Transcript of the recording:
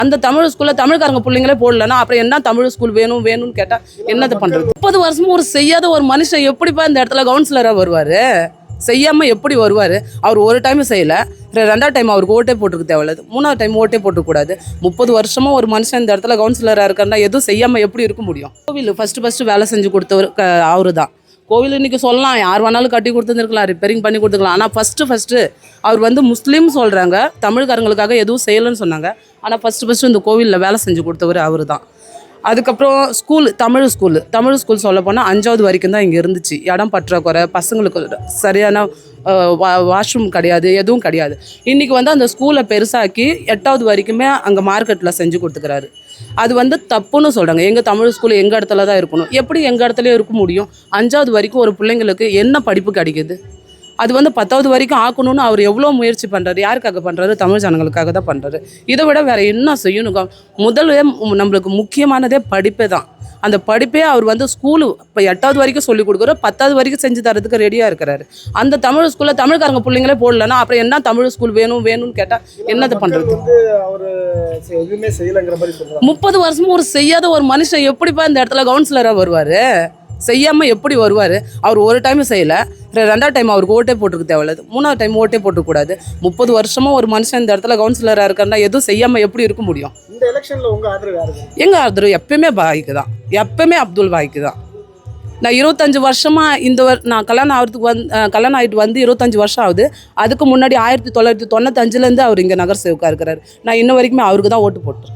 அந்த தமிழ் ஸ்கூலில் தமிழ்காரங்க பிள்ளைங்களே போடலன்னா அப்புறம் என்ன தமிழ் ஸ்கூல் வேணும்னு கேட்டால் என்னது பண்ணுறது? 30 வருஷமும் ஒரு செய்யாத ஒரு மனுஷன் எப்படிப்பா இந்த இடத்துல கவுன்சிலராக வருவார்? செய்யாமல் எப்படி வருவார்? அவர் ஒரு டைம் செய்யலை, ரெண்டாவது டைம் அவருக்கு ஓட்டே போட்டுருக்கு தேவையில்ல, மூணாவது டைம் ஓட்டே போட்டுக்கூடாது. 30 வருஷமாக ஒரு மனுஷன் இந்த இடத்துல கவுன்சிலராக இருக்காருன்னா எதுவும் செய்யாமல் எப்படி இருக்க முடியும்? கோவில் ஃபஸ்ட்டு வேலை செஞ்சு கொடுத்தவர் அவரு தான். கோவில் இன்றைக்கி சொல்லலாம், யார் வேணாலும் கட்டி கொடுத்துருக்கலாம், ரிப்பேரிங் பண்ணி கொடுத்துக்கலாம். ஆனால் ஃபஸ்ட்டு அவர் வந்து முஸ்லீம் சொல்கிறாங்க, தமிழ்காரங்களுக்காக எதுவும் செய்யலைன்னு சொன்னாங்க. ஆனால் ஃபஸ்ட்டு இந்த கோவிலில் வேலை செஞ்சு கொடுத்தவர் அவர் தான். அதுக்கப்புறம் தமிழ் ஸ்கூல் சொல்ல போனால் 5வது வரைக்கும் தான் இங்கே இருந்துச்சு. இடம் பற்றாக்குறை, பசங்களுக்கு சரியான வாஷ்ரூம் கிடையாது, எதுவும் கிடையாது. இன்றைக்கி வந்து அந்த ஸ்கூலை பெருசாக்கி 8வது வரைக்குமே அங்கே மார்க்கெட்டில் செஞ்சு கொடுத்துக்கிறாரு. அது வந்து தப்புன்னு சொல்கிறாங்க. எங்கள் தமிழ் ஸ்கூல் எங்கள் இடத்துல தான் இருக்கணும். எப்படி எங்கள் இடத்துல இருக்க முடியும்? 5வது வரைக்கும் ஒரு பிள்ளைங்களுக்கு என்ன படிப்பு கிடைக்குது? அது வந்து 10வது வரைக்கும் ஆக்கணும்னு அவர் எவ்வளோ முயற்சி பண்ணுறாரு. யாருக்காக பண்ணுறாரு? தமிழ் ஜனங்களுக்காக தான் பண்ணுறாரு. இதை விட வேறு என்ன செய்யணும்? முதல்ல நம்மளுக்கு முக்கியமானதே படிப்பே தான். அந்த படிப்பே அவர் வந்து ஸ்கூலு இப்போ 8வது வரைக்கும் சொல்லிக் கொடுக்குறோம், 10வது வரைக்கும் செஞ்சு தரதுக்கு ரெடியாக இருக்கிறாரு. அந்த தமிழ் ஸ்கூலில் தமிழ்காரங்க பிள்ளைங்களே போடலன்னா அப்புறம் என்ன தமிழ் ஸ்கூல் வேணும்னு கேட்டால் என்னது பண்ணுறது? 30 வருஷமும் ஒரு செய்யாத ஒரு மனுஷன் எப்படிப்பா இந்த இடத்துல கவுன்சிலராக வருவார்? செய்யாமல் எப்படி வருவார்? அவர் ஒரு டைம் செய்யலை, ரெண்டாவது டைம் அவருக்கு ஓட்டே போட்டுருக்கு தேவையில்ல, மூணாவது டைம் ஓட்டே போட்டுக்கூடாது. 30 வருஷமாக ஒரு மனுஷன் இந்த இடத்துல கவுன்சிலராக இருக்காருன்னா எதுவும் செய்யாமல் எப்படி இருக்க முடியும்? இந்த எலெக்ஷனில் உங்கள் ஆதரவு யாருக்கு? எங்கள் ஆதரவு எப்பயுமே பாய்க்கு தான், எப்பயுமே அப்துல் பாய்க்கு தான். நான் 25 வருஷமாக நான் கல்யாணம் ஆகிட்டு வந்து 25 வருஷம் ஆகுது. அதுக்கு முன்னாடி 1995லேருந்து அவர் இங்கே நகர் சேவக்காக இருக்கிறார். நான் இன்ன வரைக்குமே அவருக்கு தான் ஓட்டு போட்டிருக்கேன்.